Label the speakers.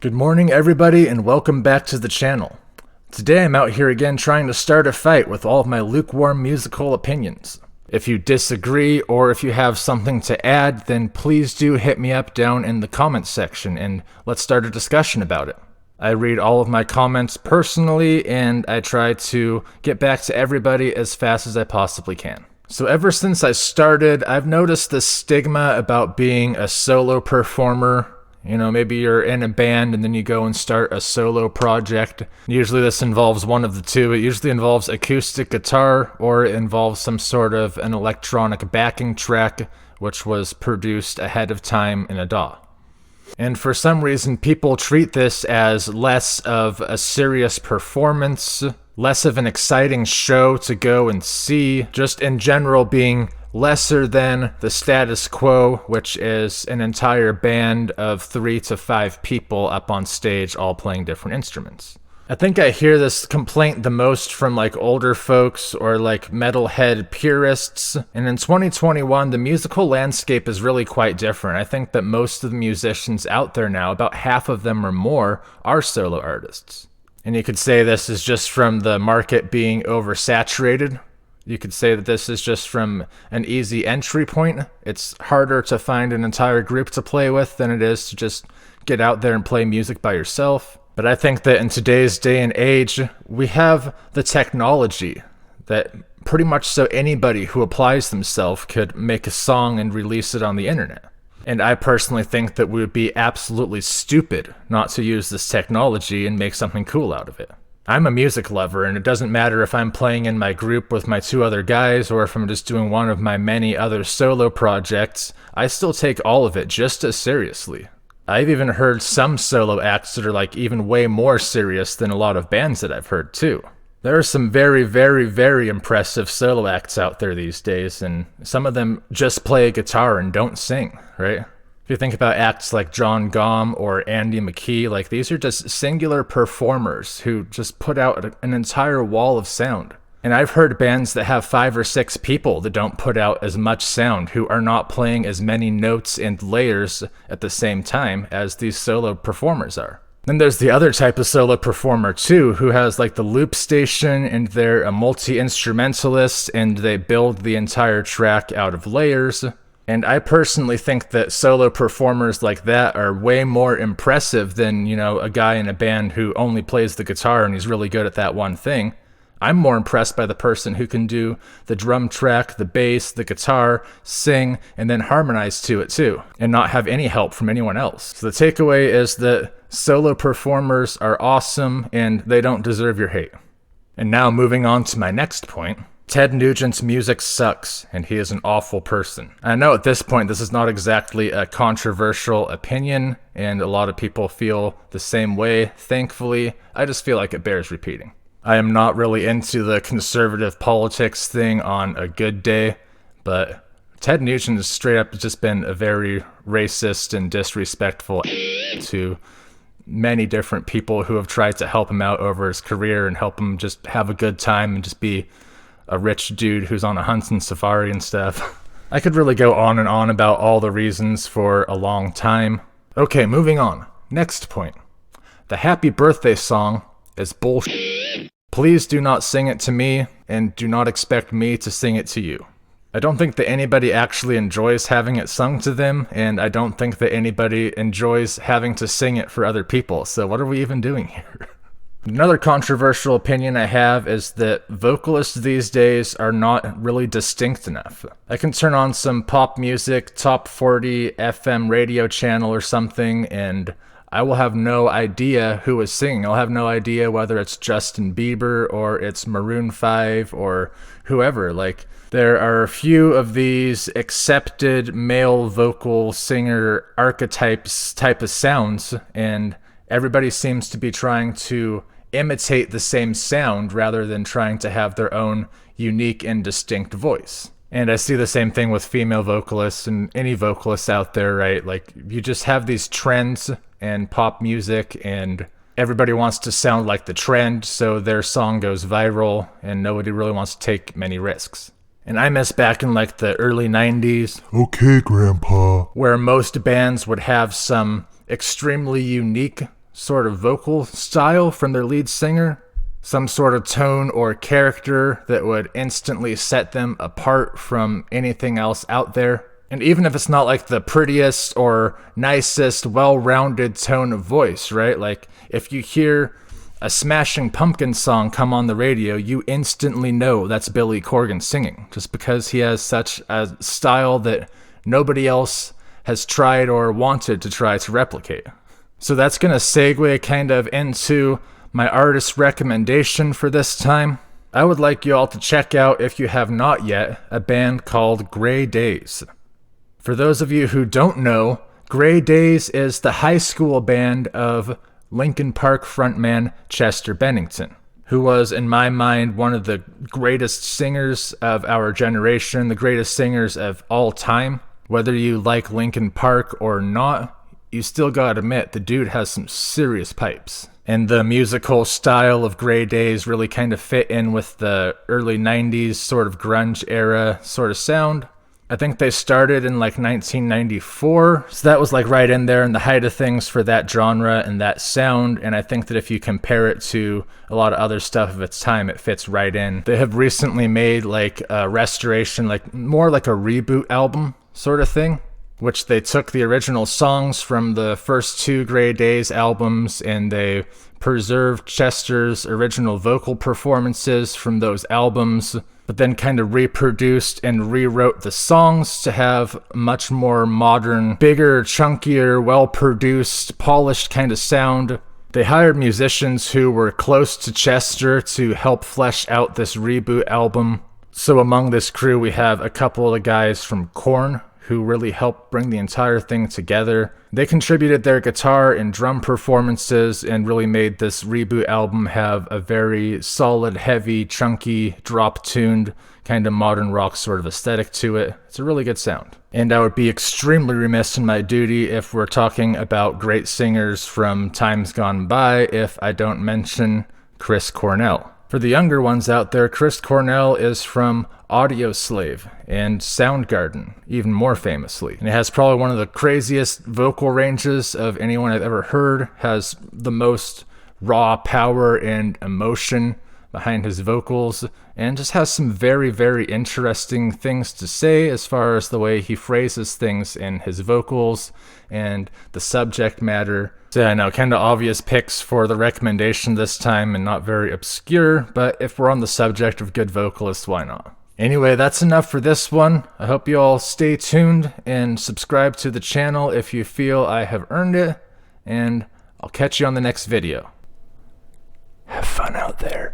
Speaker 1: Good morning everybody and welcome back to the channel. Today I'm out here again trying to start a fight with all of my lukewarm musical opinions. If you disagree or if you have something to add, then please do hit me up down in the comments section and let's start a discussion about it. I read all of my comments personally and I try to get back to everybody as fast as I possibly can. So ever since I started, I've noticed the stigma about being a solo performer. You know, maybe you're in a band and then you go and start a solo project. Usually this involves one of the two. It usually involves acoustic guitar or it involves some sort of an electronic backing track which was produced ahead of time in a DAW. And for some reason people treat this as less of a serious performance, less of an exciting show to go and see, just in general being lesser than the status quo, which is an entire band of 3 to 5 people up on stage all playing different instruments. I think I hear this complaint the most from like older folks or like metalhead purists, and in 2021 the musical landscape is really quite different. I think that most of the musicians out there now, about half of them or more, are solo artists. And you could say this is just from the market being oversaturated. You could say that this is just from an easy entry point. It's harder to find an entire group to play with than it is to just get out there and play music by yourself. But I think that in today's day and age, we have the technology that pretty much so anybody who applies themselves could make a song and release it on the internet. And I personally think that we would be absolutely stupid not to use this technology and make something cool out of it. I'm a music lover, and it doesn't matter if I'm playing in my group with my 2 other guys or if I'm just doing one of my many other solo projects. I still take all of it just as seriously. I've even heard some solo acts that are like even way more serious than a lot of bands that I've heard too. There are some very, very, very impressive solo acts out there these days, and some of them just play a guitar and don't sing, right? If you think about acts like Jon Gomm or McKee, like these are just singular performers who just put out an entire wall of sound. And I've heard bands that have 5 or 6 people that don't put out as much sound, who are not playing as many notes and layers at the same time as these solo performers are. Then there's the other type of solo performer too, who has like the loop station and they're a multi-instrumentalist and they build the entire track out of layers. And I personally think that solo performers like that are way more impressive than, you know, a guy in a band who only plays the guitar and he's really good at that one thing. I'm more impressed by the person who can do the drum track, the bass, the guitar, sing, and then harmonize to it too, and not have any help from anyone else. So the takeaway is that solo performers are awesome and they don't deserve your hate. And now moving on to my next point. Ted Nugent's music sucks, and he is an awful person. I know at this point this is not exactly a controversial opinion, and a lot of people feel the same way, thankfully. I just feel like it bears repeating. I am not really into the conservative politics thing on a good day, but Ted Nugent has straight up just been a very racist and disrespectful to many different people who have tried to help him out over his career and help him just have a good time and just be a rich dude who's on a hunting safari and stuff. I could really go on and on about all the reasons for a long time. Okay, moving on. Next point. The Happy Birthday song is bullshit. Please do not sing it to me, and do not expect me to sing it to you. I don't think that anybody actually enjoys having it sung to them, and I don't think that anybody enjoys having to sing it for other people, so what are we even doing here? Another controversial opinion I have is that vocalists these days are not really distinct enough. I can turn on some pop music, top 40 FM radio channel or something, and I will have no idea who is singing. I'll have no idea whether it's Justin Bieber or it's Maroon 5 or whoever. Like, there are a few of these accepted male vocal singer archetypes type of sounds, and everybody seems to be trying to imitate the same sound rather than trying to have their own unique and distinct voice. And I see the same thing with female vocalists and any vocalists out there, right? Like, you just have these trends in pop music and everybody wants to sound like the trend, so their song goes viral and nobody really wants to take many risks. And I miss back in like the early 90s.
Speaker 2: Okay, Grandpa.
Speaker 1: Where most bands would have some extremely unique sort of vocal style from their lead singer. Some sort of tone or character that would instantly set them apart from anything else out there. And even if it's not like the prettiest or nicest, well-rounded tone of voice, right? Like if you hear a Smashing Pumpkins song come on the radio, you instantly know that's Billy Corgan singing, just because he has such a style that nobody else has tried or wanted to try to replicate. So that's going to segue kind of into my artist recommendation for this time. I would like you all to check out, if you have not yet, a band called Daze. For those of you who don't know, Daze is the high school band of Linkin Park frontman Chester Bennington, who was, in my mind, one of the greatest singers of our generation, the greatest singers of all time. Whether you like Linkin Park or not, you still gotta admit the dude has some serious pipes. And the musical style of Daze really kind of fit in with the early 90s sort of grunge era sort of sound. I think they started in like 1994, so that was like right in there in the height of things for that genre and that sound, and I think that if you compare it to a lot of other stuff of its time, it fits right in. They have recently made like a restoration, like more like a reboot album sort of thing, which they took the original songs from the first two Daze albums and they preserved Chester's original vocal performances from those albums, but then kind of reproduced and rewrote the songs to have much more modern, bigger, chunkier, well-produced, polished kind of sound. They hired musicians who were close to Chester to help flesh out this reboot album. So among this crew, we have a couple of guys from Korn who really helped bring the entire thing together. They contributed their guitar and drum performances and really made this reboot album have a very solid, heavy, chunky, drop-tuned, kind of modern rock sort of aesthetic to it. It's a really good sound. And I would be extremely remiss in my duty if we're talking about great singers from times gone by if I don't mention Chris Cornell. For the younger ones out there, Chris Cornell is from Audioslave and Soundgarden, even more famously. And he has probably one of the craziest vocal ranges of anyone I've ever heard, has the most raw power and emotion behind his vocals, and just has some very, very interesting things to say as far as the way he phrases things in his vocals and the subject matter. So yeah, I know, kind of obvious picks for the recommendation this time and not very obscure, but if we're on the subject of good vocalists, why not? Anyway, that's enough for this one. I hope you all stay tuned and subscribe to the channel if you feel I have earned it, and I'll catch you on the next video. Have fun out there.